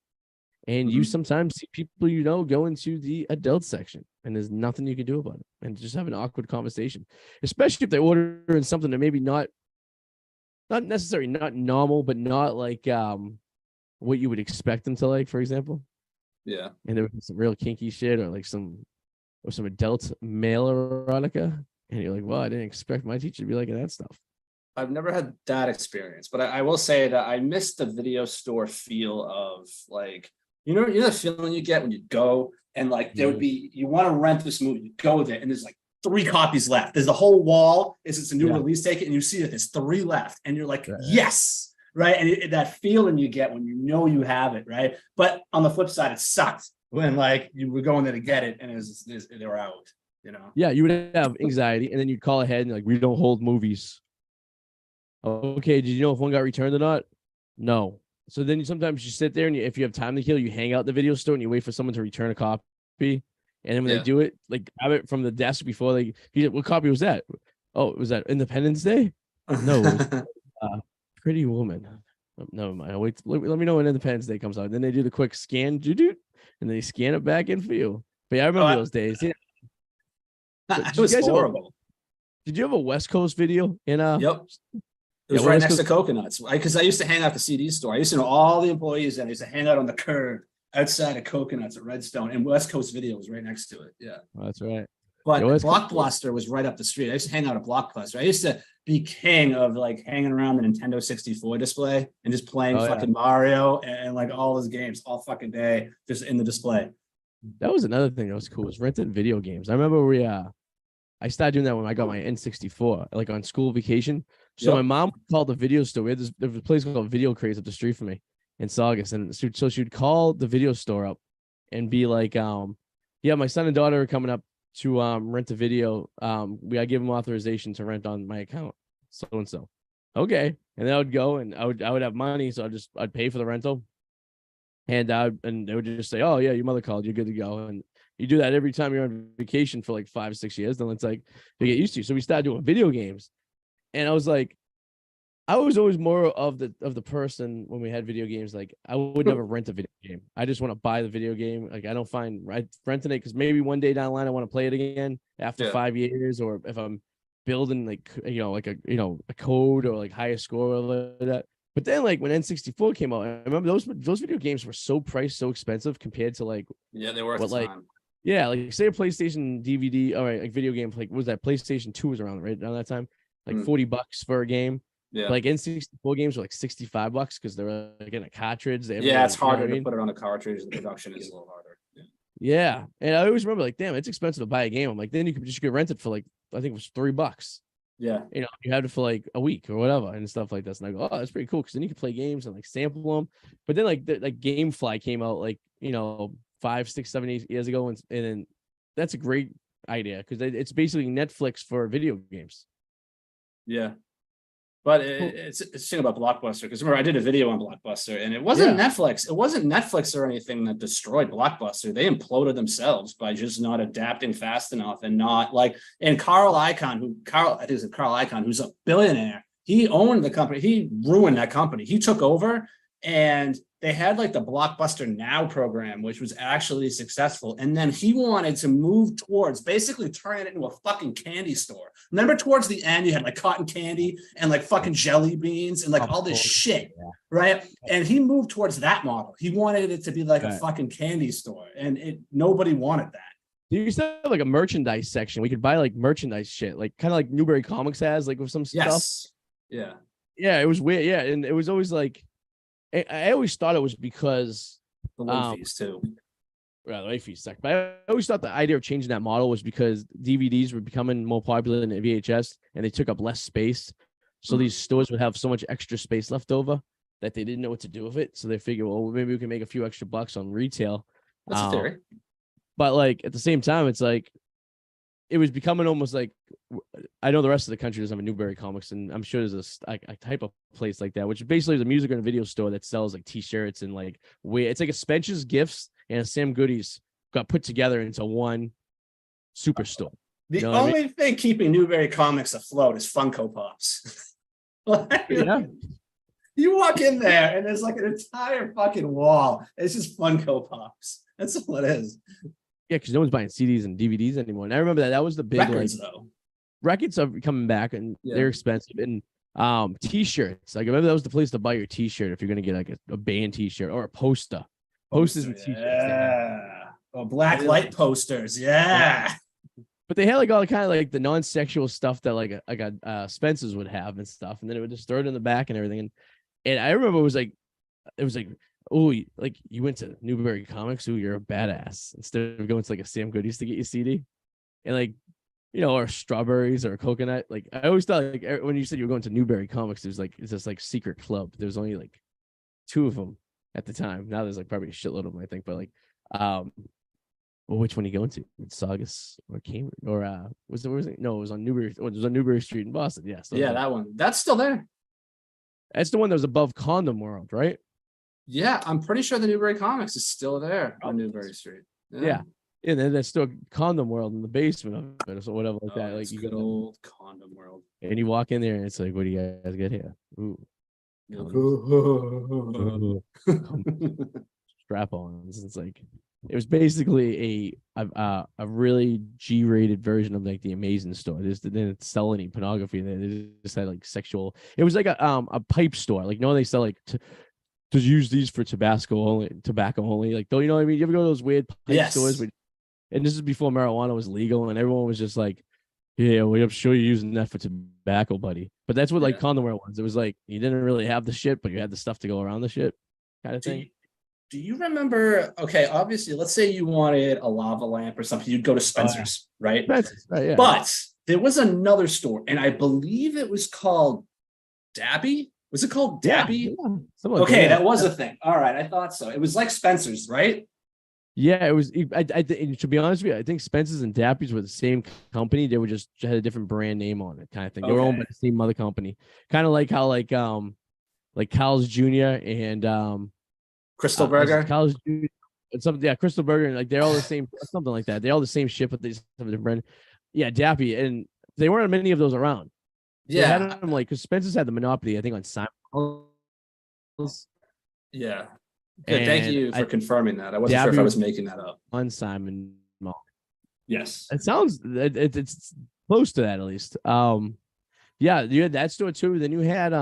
and you sometimes see people you know go into the adult section, and there's nothing you can do about it, and just have an awkward conversation, especially if they're ordering something that maybe not necessarily not normal, but not like what you would expect them to like, for example. Yeah. And there was some real kinky shit or like some adult male erotica. And you're like, well, I didn't expect my teacher to be liking that stuff. I've never had that experience, but I will say that I miss the video store feel of like, you know the feeling you get when you go and like there would be, you want to rent this movie, you go there and there's like 3 copies left. There's a whole wall. It's a new release ticket and you see that there's 3 left and you're like, yes. Right. And that feeling you get when you know you have it. Right. But on the flip side, it sucked when like you were going there to get it and they were out, you know? Yeah. You would have anxiety and then you'd call ahead and like, we don't hold movies. Okay. Did you know if one got returned or not? No. So then sometimes you sit there and if you have time to kill, you hang out in the video store and you wait for someone to return a copy. And then when they do it, like grab it from the desk before what copy was that? Oh, was that Independence Day? No. It was, Pretty Woman. Oh, never mind. Wait, let me know when Independence Day comes out. Then they do the quick scan, and they scan it back in for you. But yeah, I remember those days. Yeah. It was horrible. Did you have a West Coast video in Yep. It was right next to Coconuts. Because I used to hang out at the CD store. I used to know all the employees and I used to hang out on the curb outside of Coconuts at Redstone, and West Coast Video was right next to it. Yeah. Oh, that's right. But Blockbuster was right up the street. I used to hang out at Blockbuster. I used to be king of like hanging around the Nintendo 64 display and just playing fucking Mario and like all those games all fucking day just in the display. That was another thing that was cool, was renting video games. I remember I started doing that when I got my N64, like on school vacation. So my mom called the video store. There was a place called Video Craze up the street from me in Saugus. And so she would call the video store up and be like, yeah, my son and daughter are coming up to rent a video. I give them authorization to rent on my account, so and so. Okay. And then I would go and I would have money, so I'd pay for the rental. And they would just say, oh yeah, your mother called, you're good to go. And you do that every time you're on vacation for like 5-6 years, then it's like they get used to you. So we started doing video games. And I was like, I was always more of the person when we had video games. Like I would never rent a video game. I just want to buy the video game. Like I don't find renting it because maybe one day down the line I want to play it again after 5 years, or if I'm building like a code or like higher score or like that. But then like when N64 came out, I remember those video games were so expensive compared to like they were at the time. Yeah, like say a PlayStation DVD, all right, like video game, like what was that PlayStation 2 was around right around that time, like $40 for a game. Yeah, like N64 games were like $65 because they were like in a cartridge. It's harder to put it on a cartridge. The production is a little harder. Yeah, and I always remember like, damn, it's expensive to buy a game. I'm like, then you could rent it for like I think it was $3. Yeah, you had it for like a week or whatever and stuff like this. And I go, oh, that's pretty cool because then you can play games and like sample them. But then like GameFly came out like 5, 6, 7, 8 years ago, and then that's a great idea because it's basically Netflix for video games. Yeah. But it's a thing about Blockbuster, because remember I did a video on Blockbuster and it wasn't Netflix. It wasn't Netflix or anything that destroyed Blockbuster. They imploded themselves by just not adapting fast enough and not like. And Carl Icahn, who's a billionaire, he owned the company. He ruined that company. He took over, and they had like the Blockbuster Now program, which was actually successful. And then he wanted to move towards basically turning it into a fucking candy store. Remember towards the end, you had like cotton candy and like fucking jelly beans and like all this shit, right? And he moved towards that model. He wanted it to be like a fucking candy store, and nobody wanted that. You used to have like a merchandise section. We could buy like merchandise shit, like kind of like Newberry Comics has, like with some stuff. Yeah. Yeah, it was weird. Yeah, and it was always like, I always thought it was because the late fees too. Yeah, the late fees suck. But I always thought the idea of changing that model was because DVDs were becoming more popular than VHS, and they took up less space. So these stores would have so much extra space left over that they didn't know what to do with it. So they figured, well, maybe we can make a few extra bucks on retail. That's a theory. But like at the same time, it's like it was becoming almost like, I know the rest of the country doesn't have a Newberry Comics, and I'm sure there's a type of place like that, which basically is a music and a video store that sells like T-shirts and like it's like a Spencer's Gifts and a Sam Goody's got put together into one superstore. The only thing keeping Newbury Comics afloat is Funko Pops. Yeah. You walk in there and there's like an entire fucking wall. It's just Funko Pops. That's all it is. Yeah, because no one's buying CDs and DVDs anymore. And I remember that was the big records, though. Records are coming back and they're expensive. And t-shirts. Like I remember that was the place to buy your t-shirt if you're gonna get like a band t-shirt or a poster. Posters and t-shirts. Yeah. Oh, black light posters. Yeah. But they had like all kind of like the non-sexual stuff that like Spencer's would have and stuff, and then it would just throw it in the back and everything. And I remember it was like, oh, like you went to Newbury Comics, ooh, you're a badass. Instead of going to like a Sam Goodies to get your CD, and like, you know, or strawberries or coconut. Like I always thought, like when you said you were going to Newbury Comics, there's like it's this like secret club. There's only like 2 of them at the time. Now there's like probably a shitload of them, I think. But like, well, which one are you going to? Saugus or Cambridge or was it? No, it was on Newbury. It was on Newbury Street in Boston. Yeah, so yeah, that one. That's still there. That's the one that was above Condom World, right? Yeah, I'm pretty sure the Newbury Comics is still there on Newbury Street. Yeah. And then there's still Condom World in the basement of it, or so whatever like that. Like you good old Condom World. And you walk in there and it's like, what do you guys get here? Ooh. Strap-ons. It's like it was basically a really G-rated version of like the Amazing Store. They didn't sell any pornography. They just had like sexual. It was like a pipe store. Like no, they sell like to use these for tobacco only. Like don't you know what I mean? You ever go to those weird pipe stores? And this is before marijuana was legal, and everyone was just like, "Yeah, well, I'm sure you're using that for tobacco, buddy." But that's what like Condom World was. It was like you didn't really have the shit, but you had the stuff to go around the shit, kind of thing. Do you remember? Okay, obviously, let's say you wanted a lava lamp or something, you'd go to Spencer's, right? Spencer's, right? Yeah. But there was another store, and I believe it was called Dabby. Was it called Dabby? Yeah. Okay, that was a thing. All right, I thought so. It was like Spencer's, right? Yeah, it was. To be honest with you, I think Spencer's and Dappy's were the same company. They were just had a different brand name on it, kind of thing. They were owned by the same mother company, kind of like how like Carl's Jr. and Crystal Burger. Carl's Jr. and something, yeah, Crystal Burger, and like they're all the same, something like that. They're all the same shit, but they just have a different brand. Yeah, Dappy, and they weren't many of those around. Yeah, they had them, like because Spencer's had the monopoly, I think, on Simon. Yeah. Good, thank you for confirming that. I wasn't sure if I was making that up. On Simon Mall. Yes. It sounds it's close to that at least. Yeah, you had that store too. Then you had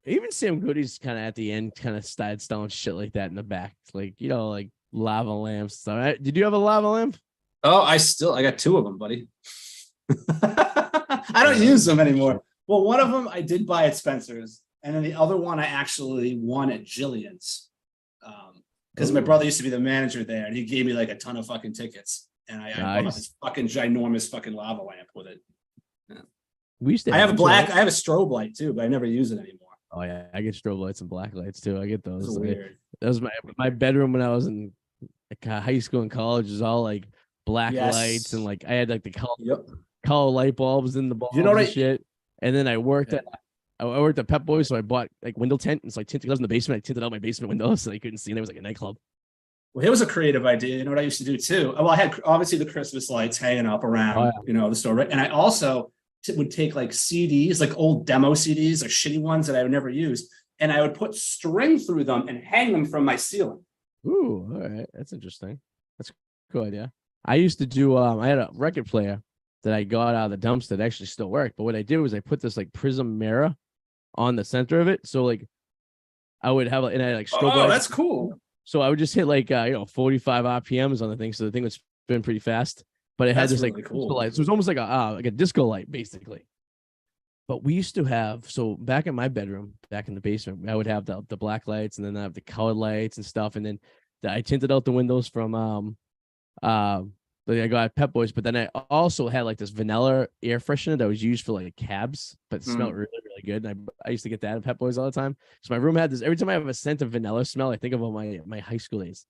even Sam Goodies kind of at the end, kind of started selling shit like that in the back. Like, you know, like lava lamps. So did you have a lava lamp? Oh, I got 2 of them, buddy. I don't use them anymore. Well, one of them I did buy at Spencer's, and then the other one I actually won at Jillian's. Because my brother used to be the manager there, and he gave me like a ton of fucking tickets, and I bought this fucking ginormous fucking lava lamp with it. Yeah. We used to. I have a strobe light too, but I never use it anymore. Oh yeah, I get strobe lights and black lights too. I get those. That's weird. That was my bedroom when I was in like high school and college. Was all like black lights, and like I had like the color light bulbs in the bulbs and shit. And then I worked at Pep Boys, so I bought like window tint, and so I tinted. I was in the basement. I tinted out my basement windows so they couldn't see. And it was like a nightclub. Well, it was a creative idea. You know what I used to do too? Well, I had obviously the Christmas lights hanging up around, the store, right? And I also would take like CDs, like old demo CDs or shitty ones that I would never use, and I would put string through them and hang them from my ceiling. Ooh, all right, that's interesting. That's a good idea. I used to do. I had a record player that I got out of the dumpster that actually still worked. But what I did was I put this like prism mirror on the center of it. So like I would have and I like strobe lights. Oh, that's cool. So I would just hit like 45 RPMs on the thing. So the thing would spin pretty fast. But it had this really like cool light. So it was almost like a disco light, basically. But we used to have, so back in my bedroom, back in the basement, I would have the black lights, and then I have the colored lights and stuff. And then I tinted out the windows from I got Pep Boys, but then I also had like this vanilla air freshener that was used for like cabs, but it smelled really, really good. And I used to get that at Pep Boys all the time. So my room had this. Every time I have a scent of vanilla smell, I think of all my high school days.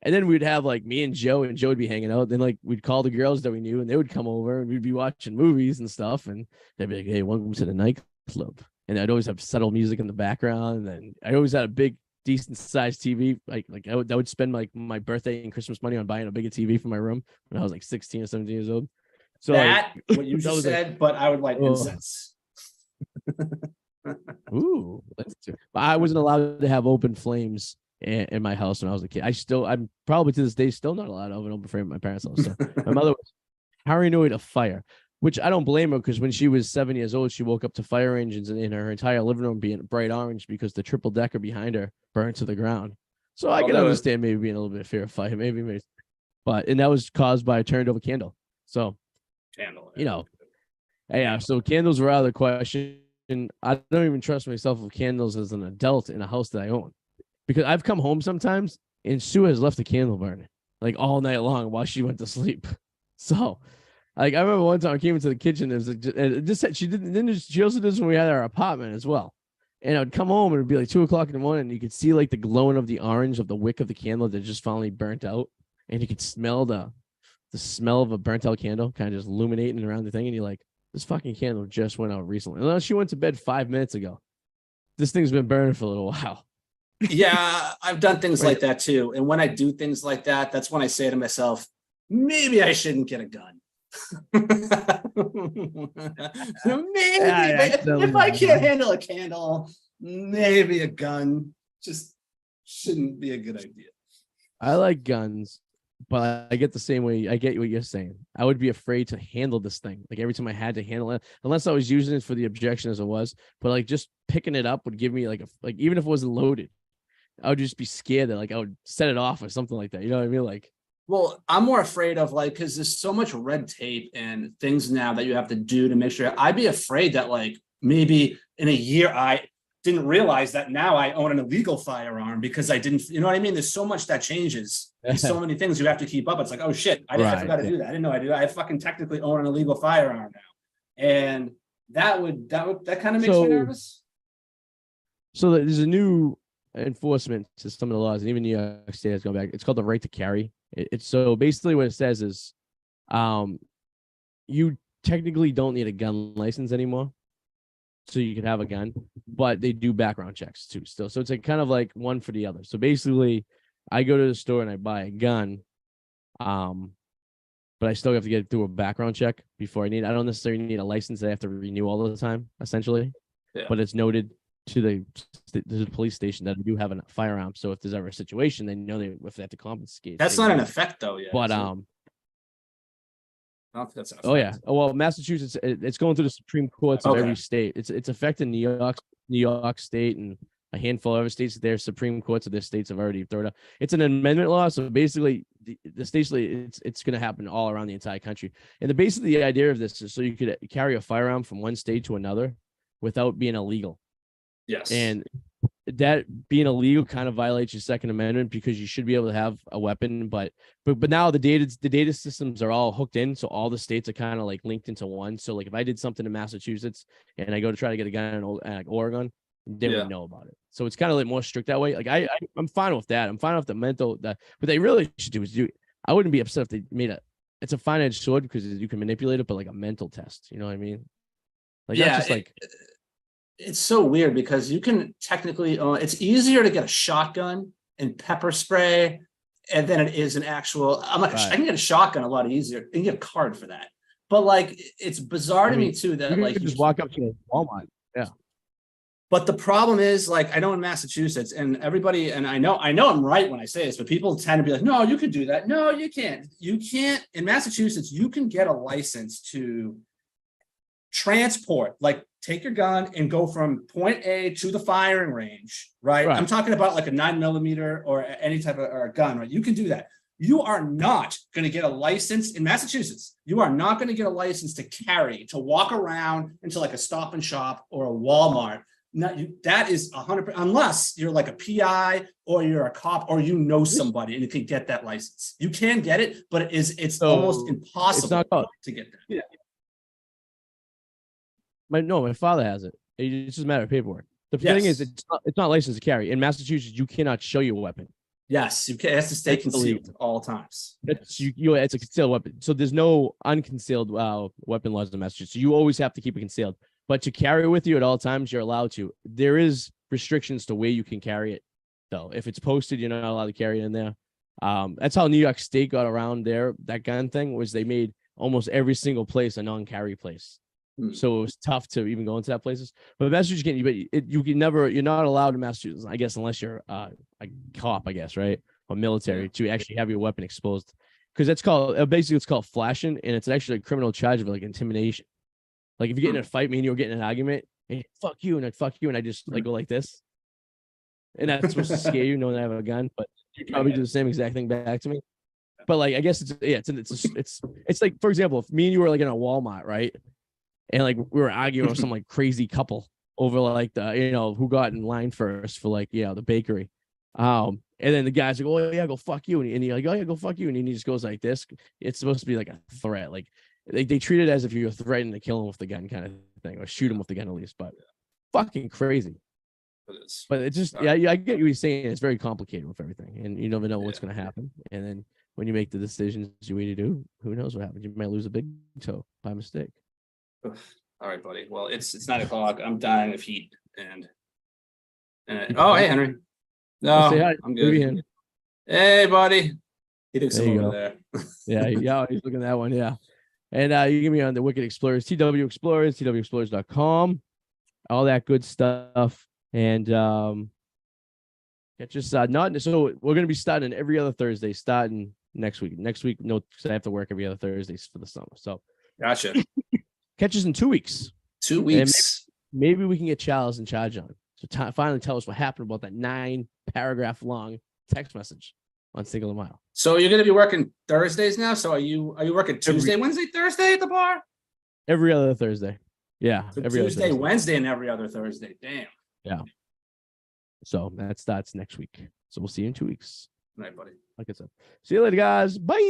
And then we'd have like me and Joe would be hanging out. Then like we'd call the girls that we knew, and they would come over, and we'd be watching movies and stuff. And they'd be like, "Hey, welcome to the nightclub." And I'd always have subtle music in the background. And then I always had a big decent sized TV. I would spend like my birthday and Christmas money on buying a bigger TV for my room when I was like 16 or 17 years old. So that what you just said, like, but I would like incense. Ooh, I wasn't allowed to have open flames in my house when I was a kid. I'm probably to this day still not allowed to have an open flame in my parents' house. So my mother was paranoid of fire, which I don't blame her, because when she was 7 years old, she woke up to fire engines in her entire living room being bright orange because the triple decker behind her burned to the ground. So I can understand maybe being a little bit of fear of fire, maybe, and that was caused by a turned over candle. So, yeah. So candles were out of the question. I don't even trust myself with candles as an adult in a house that I own, because I've come home sometimes and Sue has left the candle burning like all night long while she went to sleep. So, like, I remember one time I came into the kitchen. She also did this when we had our apartment as well. And I would come home and it'd be like 2:00 in the morning. And you could see like the glowing of the orange of the wick of the candle that just finally burnt out, and you could smell the smell of a burnt out candle kind of just illuminating around the thing. And you're like, this fucking candle just went out recently. Unless she went to bed 5 minutes ago. This thing's been burning for a little while. Yeah, I've done things like that too. And when I do things like that, that's when I say to myself, maybe I shouldn't get a gun. If I can't handle a candle, maybe a gun just shouldn't be a good idea. I like guns, but I get the same way. I get what you're saying. I would be afraid to handle this thing. Like every time I had to handle it, unless I was using it for the objection as it was, but like just picking it up would give me like even if it wasn't loaded, I would just be scared that like I would set it off or something like that. You know what I mean? Like, well, I'm more afraid of like, because there's so much red tape and things now that you have to do to make sure. I'd be afraid that like maybe in a year I didn't realize that now I own an illegal firearm because I didn't, you know what I mean? There's so much that changes. There's so many things you have to keep up. It's like, oh shit, I forgot to do that. I didn't know I do. I fucking technically own an illegal firearm now. And that kind of makes me nervous. So there's a new enforcement to some of the laws, and even New York State has gone back. It's called the right to carry. It's so basically what it says is, you technically don't need a gun license anymore, so you can have a gun, but they do background checks too still. So it's like kind of like one for the other. So basically, I go to the store and I buy a gun, but I still have to get through a background check before I don't necessarily need a license that I have to renew all the time, essentially. Yeah. But it's noted to the police station that I do have a firearm. So if there's ever a situation, they know if they have to confiscate. That's not an effect though yet. But I don't think that's an effect. Oh yeah. Well, Massachusetts, it's going through the Supreme Courts of every state. It's affecting New York State and a handful of other states. Their Supreme Courts of their states have already thrown it. It's an amendment law, so basically the states, it's going to happen all around the entire country. And basically the idea of this is so you could carry a firearm from one state to another without being illegal. Yes. And that being illegal kind of violates your Second Amendment, because you should be able to have a weapon, but now the data systems are all hooked in, so all the states are kind of like linked into one. So like if I did something in Massachusetts and I go to try to get a gun in like Oregon, they would know about it. So it's kind of like more strict that way. Like I'm fine with that. I'm fine with the mental that what they really should do is I wouldn't be upset if they made it's a fine-edged sword because you can manipulate it, but like a mental test. You know what I mean? Like that's just like. It's so weird because you can technically it's easier to get a shotgun and pepper spray and then it is an actual. I can get a shotgun a lot easier and get a card for that. But like it's bizarre to me too that like you just walk up to a Walmart. Yeah. But the problem is, like, I know in Massachusetts and everybody, and I know I'm right when I say this, but people tend to be like, no, you can do that. No, you can't. You can't. In Massachusetts, you can get a license to transport, like take your gun and go from point A to the firing range, right? I'm talking about like a 9mm or any type of or a gun, right? You can do that. You are not going to get a license in Massachusetts. You are not going to get a license to carry, to walk around into like a Stop and Shop or a Walmart. That is 100%, unless you're like a PI or you're a cop or you know somebody and you can get that license. You can get it, but it's almost impossible to get that. Yeah. My father has it. It's just a matter of paperwork. The thing is, it's not licensed to carry. In Massachusetts, you cannot show you a weapon. Yes, you can. It has to stay concealed at all times. It's it's a concealed weapon. So there's no unconcealed weapon laws in Massachusetts. So you always have to keep it concealed. But to carry it with you at all times, you're allowed to. There is restrictions to where you can carry it though. If it's posted, you're not allowed to carry it in there. That's how New York State got around that gun thing, was they made almost every single place a non-carry place. So it was tough to even go into that places. But Massachusetts you're not allowed in Massachusetts, I guess, unless you're a cop, I guess, right? Or military, to actually have your weapon exposed. Because it's called flashing, and it's actually a criminal charge of like intimidation. Like if you get in a fight, me and you were getting in an argument, and fuck you, and I fuck you, and I just like go like this. And that's supposed to scare you knowing I have a gun, but you probably do the same exact thing back to me. But like, I guess it's like, for example, if me and you were like in a Walmart, right? And like we were arguing with some like crazy couple over like who got in line first for like, the bakery. And then the guy's like, oh yeah, go fuck you. And you're like, oh yeah, go fuck you. And he just goes like this. It's supposed to be like a threat. Like they treat it as if you're threatening to kill him with the gun kind of thing, or shoot him with the gun at least. But fucking crazy. But it's just, I get what you're saying. It's very complicated with everything, and you never know what's going to happen. And then when you make the decisions you need to do, who knows what happens? You might lose a big toe by mistake. All right, buddy. Well, it's 9:00. I'm dying of heat, and oh, hey, Henry. No, say hi. I'm good. Hey, buddy. He took some over there. yeah, he's looking at that one. Yeah, and you can be on the Wicked Explorers, TW Explorers, twexplorers.com, all that good stuff. And just not so we're gonna be starting every other Thursday starting next week. Next week, no, because I have to work every other Thursdays for the summer. So gotcha. Catch us in 2 weeks. 2 weeks. Maybe we can get Charles in charge on. So finally tell us what happened about that 9-paragraph long text message on Single Mile. So you're gonna be working Thursdays now. So are you working Tuesday, Wednesday, Thursday at the bar? Every other Thursday. Yeah. So every Tuesday, Wednesday, and every other Thursday. Damn. Yeah. So that starts next week. So we'll see you in 2 weeks. All right, buddy. Like I said. See you later, guys. Bye.